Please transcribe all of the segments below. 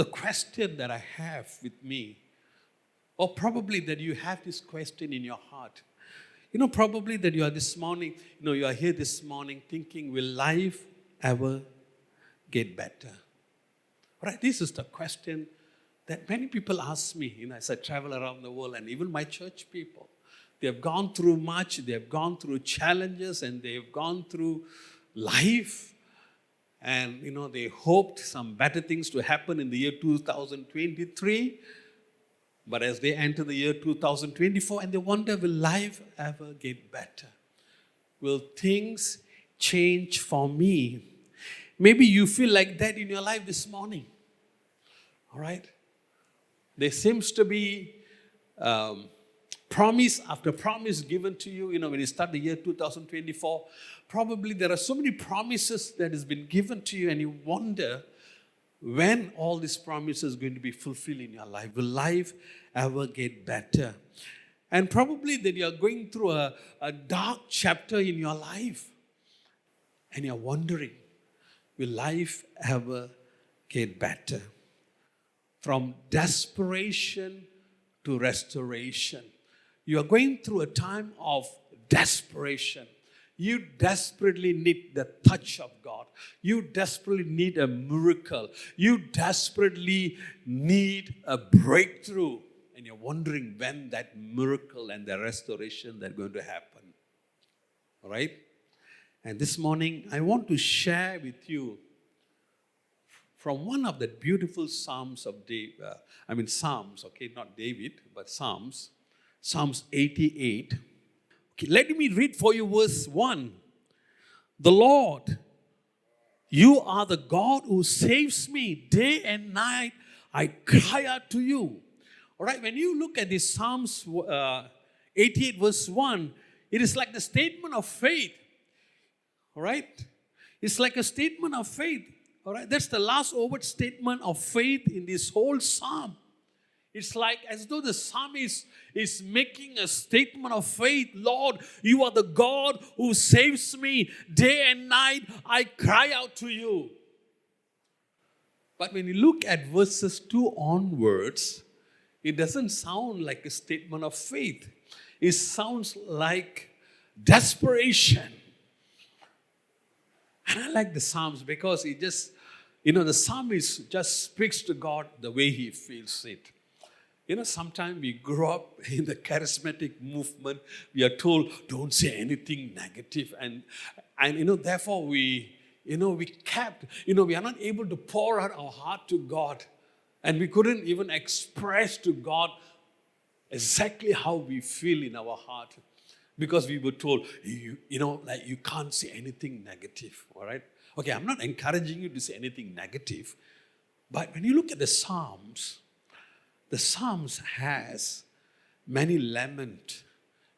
question that I have with me, or probably that you have this question in your heart. Probably that you are this morning, you are here this morning thinking, will life ever get better? All right, this is the question that many people ask me, as I travel around the world, and even my church people. They have gone through much, they have gone through challenges, and they have gone through life. And, they hoped some better things to happen in the year 2023. But as they enter the year 2024, and they wonder, will life ever get better? Will things change for me? Maybe you feel like that in your life this morning. All right? There seems to be promise after promise given to you. When you start the year 2024, probably there are so many promises that has been given to you, and you wonder when all these promises are going to be fulfilled in your life. Will life ever get better? And probably that you are going through a dark chapter in your life, and you're wondering, will life ever get better? From desperation to restoration. You are going through a time of desperation. You desperately need the touch of God. You desperately need a miracle. You desperately need a breakthrough. And you're wondering when that miracle and the restoration that are going to happen. All right? And this morning, I want to share with you from one of the beautiful Psalms of David. Psalms, okay, not David, but Psalms. Psalms 88. Okay, let me read for you verse 1. The Lord, you are the God who saves me. Day and night I cry out to you. All right, when you look at this Psalms 88 verse 1, it is like the statement of faith. All right? It's like a statement of faith. All right? That's the last overt statement of faith in this whole psalm. It's like as though the psalmist is making a statement of faith. Lord, you are the God who saves me. Day and night, I cry out to you. But when you look at verses 2 onwards, it doesn't sound like a statement of faith. It sounds like desperation. And I like the Psalms because it just, the psalmist just speaks to God the way he feels it. Sometimes we grow up in the charismatic movement. We are told, don't say anything negative. And therefore we are not able to pour out our heart to God. And we couldn't even express to God exactly how we feel in our heart. Because we were told, you can't say anything negative, all right? Okay, I'm not encouraging you to say anything negative. But when you look at the Psalms has many lament,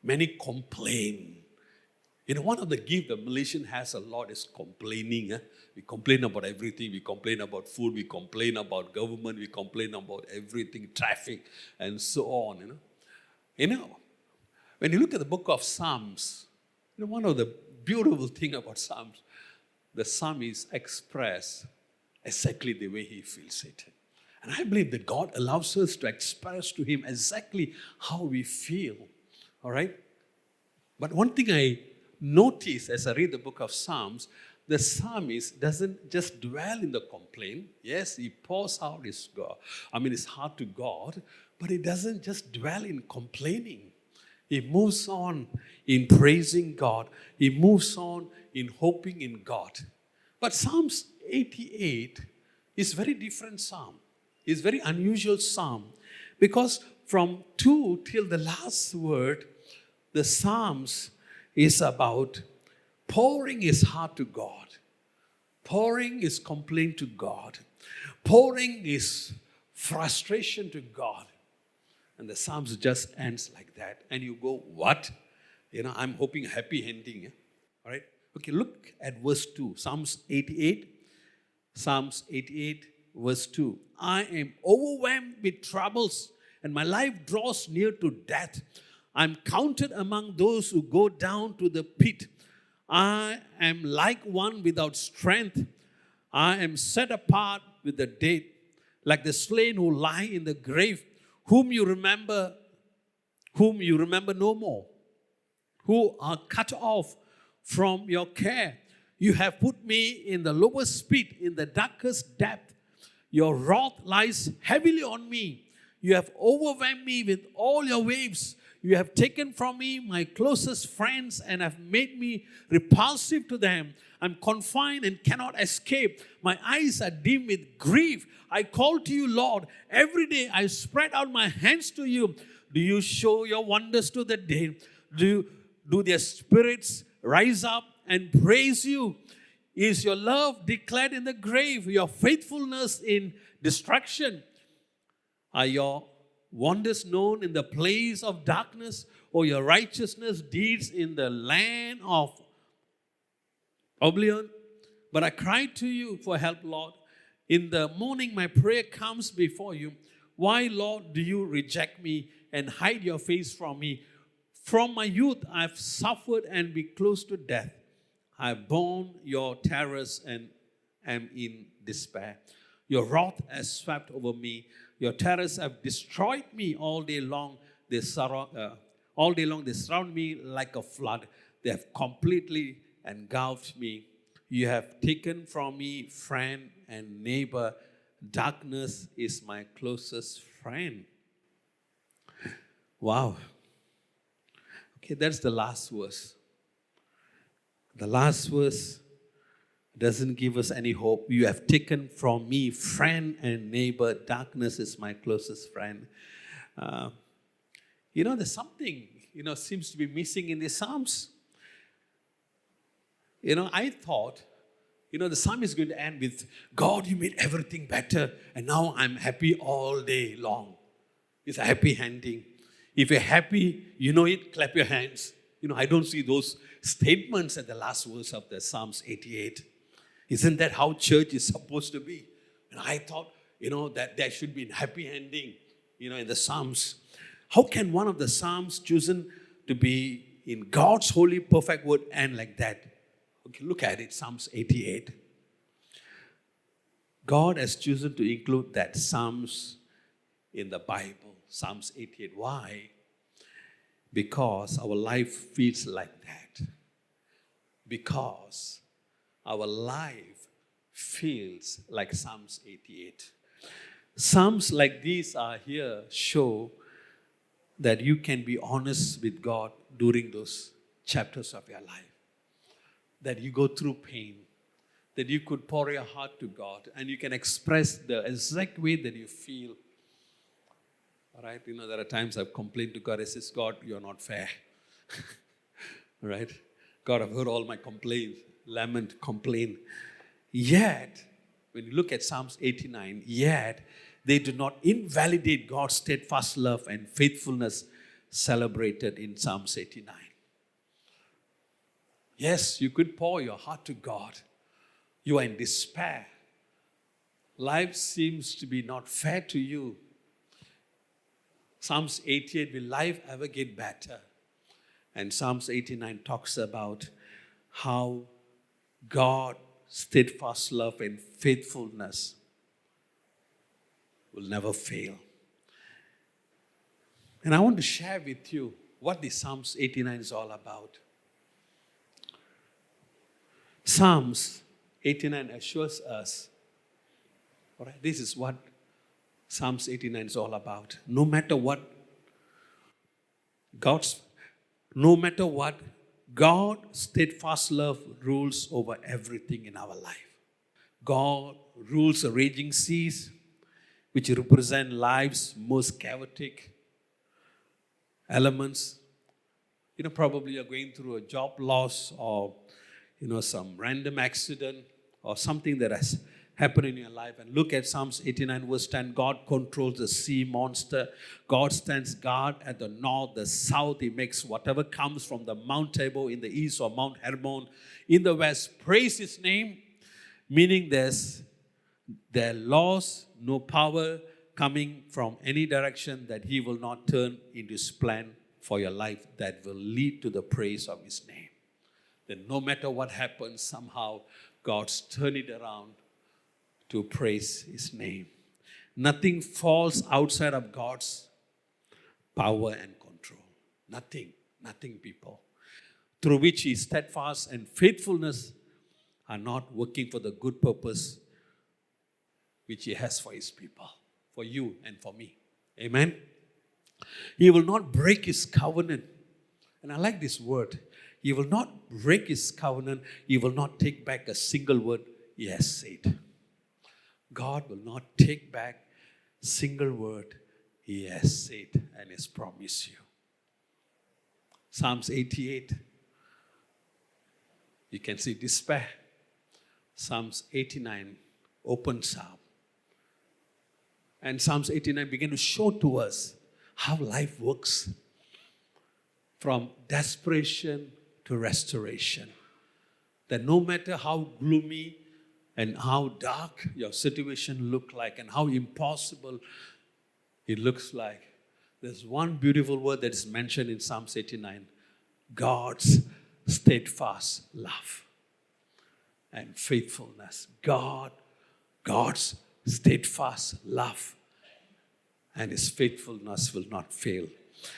many complain. One of the gifts the Malaysian has a lot is complaining. We complain about everything. We complain about food. We complain about government. We complain about everything, traffic, and so on. When you look at the book of Psalms, one of the beautiful things about Psalms, the psalmist express exactly the way he feels it. And I believe that God allows us to express to him exactly how we feel. All right? But one thing I notice as I read the book of Psalms, the psalmist doesn't just dwell in the complaint. Yes, he pours out his heart to God, but he doesn't just dwell in complaining. He moves on in praising God. He moves on in hoping in God. But Psalms 88 is a very different psalm. It's a very unusual psalm because from 2 till the last word, the Psalms is about pouring his heart to God, pouring his complaint to God, pouring his frustration to God. And the Psalms just ends like that. And you go, what? I'm hoping happy ending. Yeah? All right? Okay, look at verse 2. Psalms 88 verse 2. I am overwhelmed with troubles, and my life draws near to death. I'm counted among those who go down to the pit. I am like one without strength. I am set apart with the dead, like the slain who lie in the grave, whom you remember no more, who are cut off from your care. You have put me in the lowest pit, in the darkest depth. Your wrath lies heavily on me. You have overwhelmed me with all your waves. You have taken from me my closest friends and have made me repulsive to them. I'm confined and cannot escape. My eyes are dim with grief. I call to you, Lord. Every day I spread out my hands to you. Do you show your wonders to the dead? Do their spirits rise up and praise you? Is your love declared in the grave, your faithfulness in destruction? Are your wonders known in the place of darkness, or your righteousness deeds in the land of oblivion? But I cried to you for help, Lord. In the morning my prayer comes before you. Why, Lord, do you reject me and hide your face from me? From my youth I've suffered and be close to death. I've borne your terrors and am in despair. Your wrath has swept over me. Your terrors have destroyed me all day long. They surround me like a flood. They have completely engulfed me. You have taken from me friend and neighbor. Darkness is my closest friend. Wow. Okay, that's the last verse. The last verse doesn't give us any hope. You have taken from me friend and neighbor. Darkness is my closest friend. There's something, seems to be missing in the Psalms. I thought, the psalm is going to end with, God, you made everything better, and now I'm happy all day long. It's a happy ending. If you're happy, you know it, clap your hands. I don't see those statements at the last verse of the Psalms 88. Isn't that how church is supposed to be? And I thought, that there should be a happy ending, in the Psalms. How can one of the Psalms chosen to be in God's holy, perfect word end like that? Okay, look at it, Psalms 88. God has chosen to include that Psalms in the Bible, Psalms 88. Why? Because our life feels like that. Because our life feels like Psalms 88. Psalms like these are here show that you can be honest with God during those chapters of your life. That you go through pain. That you could pour your heart to God and you can express the exact way that you feel. All right? There are times I've complained to God. I says, God, you're not fair. All right? God, I've heard all my complaints. Lament, complain. Yet, when you look at Psalms 89, yet they do not invalidate God's steadfast love and faithfulness celebrated in Psalms 89. Yes, you could pour your heart to God. You are in despair. Life seems to be not fair to you. Psalms 88, will life ever get better? And Psalms 89 talks about how God's steadfast love and faithfulness will never fail. And I want to share with you what the Psalms 89 is all about. Psalms 89 assures us, all right, this is what Psalms 89 is all about. No matter what, God's steadfast love rules over everything in our life. God rules the raging seas, which represent life's most chaotic elements. Probably you're going through a job loss or, some random accident or something that has happened in your life. And look at Psalms 89 verse 10. God controls the sea monster. God stands guard at the north, the south. He makes whatever comes from the Mount Tabor in the east or Mount Hermon in the west. Praise His name, meaning there lost no power coming from any direction that He will not turn into His plan for your life that will lead to the praise of His name. Then no matter what happens, somehow God's turned it around to praise His name. Nothing falls outside of God's power and control. Nothing, people. Through which His steadfast and faithfulness are not working for the good purpose which He has for His people, for you and for me. Amen? He will not break His covenant. And I like this word. He will not break His covenant. He will not take back a single word He has said. God will not take back a single word He has said and has promised you. Psalms 88. You can see despair. Psalms 89, open psalm. And Psalms 89 begin to show to us how life works. From desperation to restoration. That no matter how gloomy and how dark your situation look like and how impossible it looks like, there's one beautiful word that is mentioned in Psalms 89. God's steadfast love and faithfulness. God's steadfast love and His faithfulness will not fail.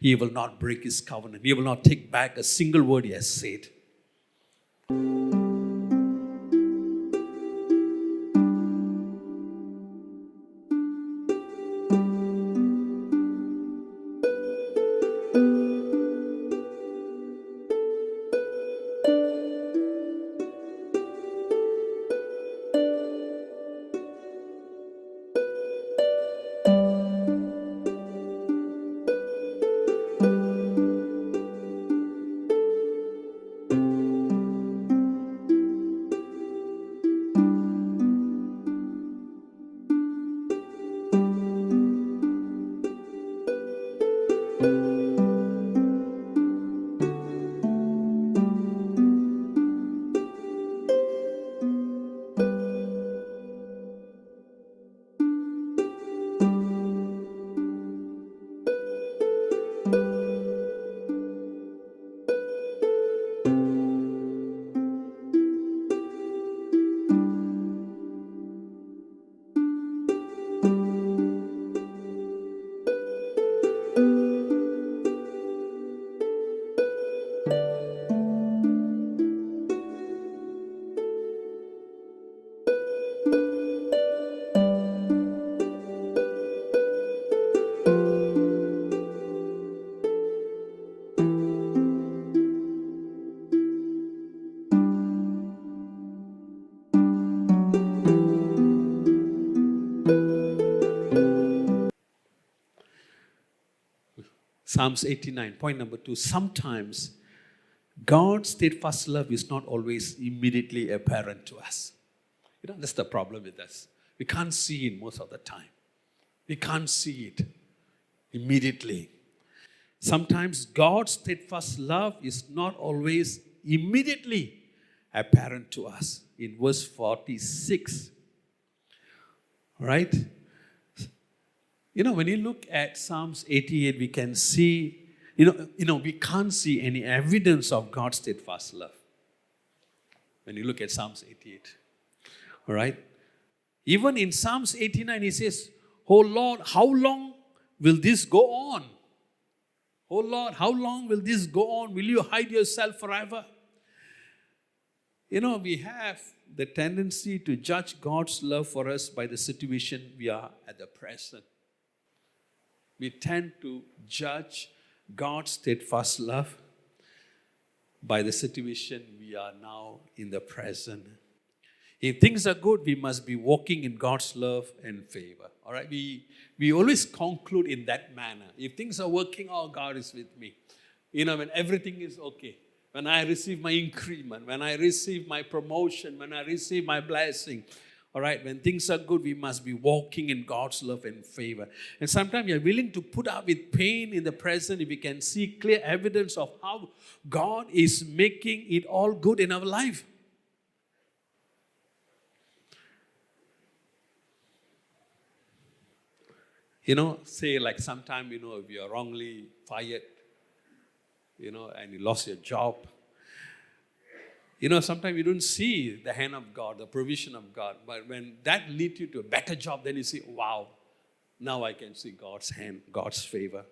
He will not break His covenant. He will not take back a single word He has said. Psalms 89, point number 2. Sometimes God's steadfast love is not always immediately apparent to us. That's the problem with us. We can't see it most of the time. We can't see it immediately. Sometimes God's steadfast love is not always immediately apparent to us. In verse 46, right? When you look at Psalms 88, we can see, we can't see any evidence of God's steadfast love. When you look at Psalms 88, all right? Even in Psalms 89, he says, "Oh Lord, how long will this go on? Oh Lord, how long will this go on? Will you hide yourself forever?" We have the tendency to judge God's love for us by the situation we are at the present. We tend to judge God's steadfast love by the situation we are now in the present. If things are good, we must be walking in God's love and favor. All right? We always conclude in that manner. If things are working, God is with me. When everything is okay. When I receive my increment, when I receive my promotion, when I receive my blessing. All right, when things are good, we must be walking in God's love and favor. And sometimes we are willing to put up with pain in the present if we can see clear evidence of how God is making it all good in our life. Say like sometime, if you are wrongly fired, and you lost your job. Sometimes you don't see the hand of God, the provision of God. But when that leads you to a better job, then you see, wow, Now I can see God's hand, God's favor.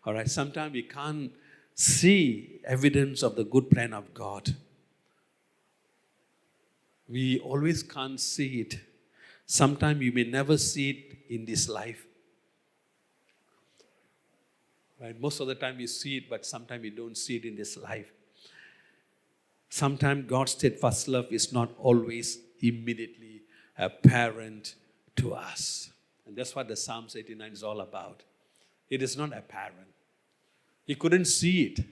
All right, sometimes we can't see evidence of the good plan of God. We always can't see it. Sometimes you may never see it in this life. Right? Most of the time we see it, but sometimes we don't see it in this life. Sometimes God's steadfast love is not always immediately apparent to us. And that's what the Psalms 89 is all about. It is not apparent. He couldn't see it.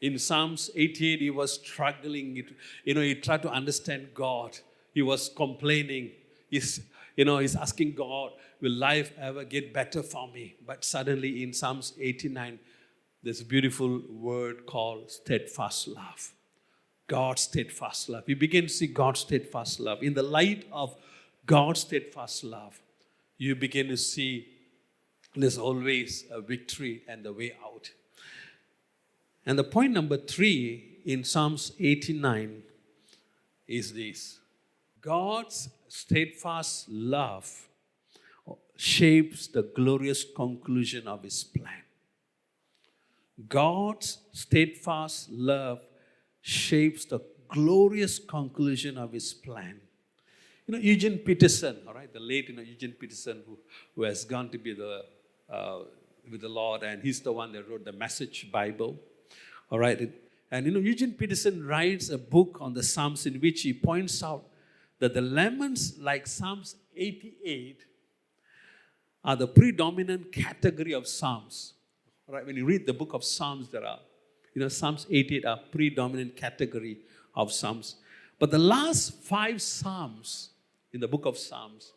In Psalms 88, he was struggling. He tried to understand God. He was complaining. He's asking God, will life ever get better for me? But suddenly in Psalms 89, there's a beautiful word called steadfast love. God's steadfast love. We begin to see God's steadfast love. In the light of God's steadfast love, you begin to see there's always a victory and the way out. And the point number 3 in Psalms 89 is this. God's steadfast love shapes the glorious conclusion of His plan. God's steadfast love shapes the glorious conclusion of His plan. Eugene Peterson, all right, the late Eugene Peterson, who has gone to be with the Lord, and he's the one that wrote the Message Bible, all right. And Eugene Peterson writes a book on the Psalms in which he points out that the laments like Psalms 88 are the predominant category of Psalms. All right, when you read the book of Psalms, there are, Psalms 88 are predominant category of Psalms. But the last 5 Psalms in the book of Psalms,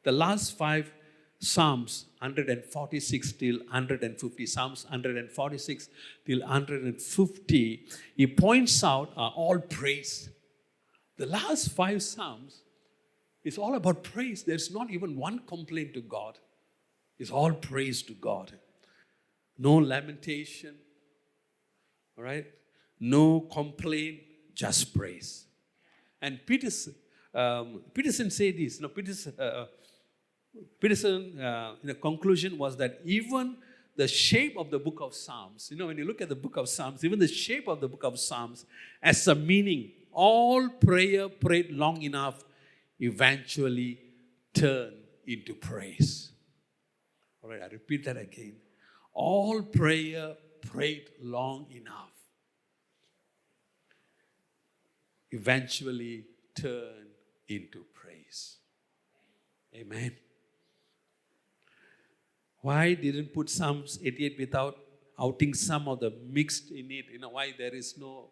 the last 5 Psalms, 146 till 150, Psalms 146 till 150, he points out are all praise. The last 5 Psalms is all about praise. There's not even one complaint to God. It's all praise to God. No lamentation, all right? No complaint, just praise. And Peterson said this. Peterson, the conclusion was that even the shape of the book of Psalms, when you look at the book of Psalms, even the shape of the book of Psalms has a meaning. All prayer prayed long enough eventually turn into praise. All right, I repeat that again. All prayer prayed long enough eventually turn into praise. Amen. Why didn't put Psalms 88 without outing some of the mixed in it? Why there is no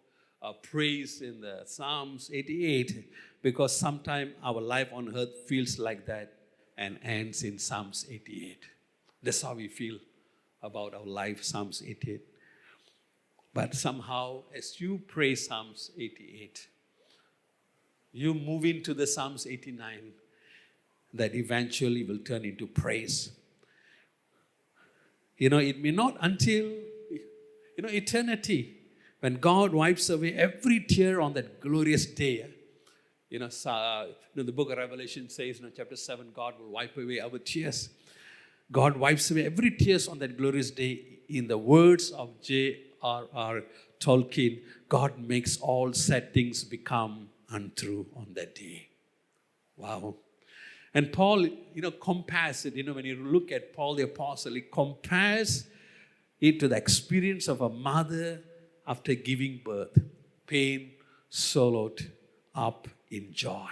praise in the Psalms 88? Because sometimes our life on earth feels like that and ends in Psalms 88. That's how we feel about our life, Psalms 88. But somehow, as you pray Psalms 88, you move into the Psalms 89 that eventually will turn into praise. It may not until, eternity, when God wipes away every tear on that glorious day. The book of Revelation says, chapter 7, God will wipe away our tears. God wipes away every tears on that glorious day. In the words of J.R.R. Tolkien, God makes all sad things become untrue on that day. Wow. And Paul, compares it, when you look at Paul the Apostle, he compares it to the experience of a mother after giving birth. Pain swallowed up in joy.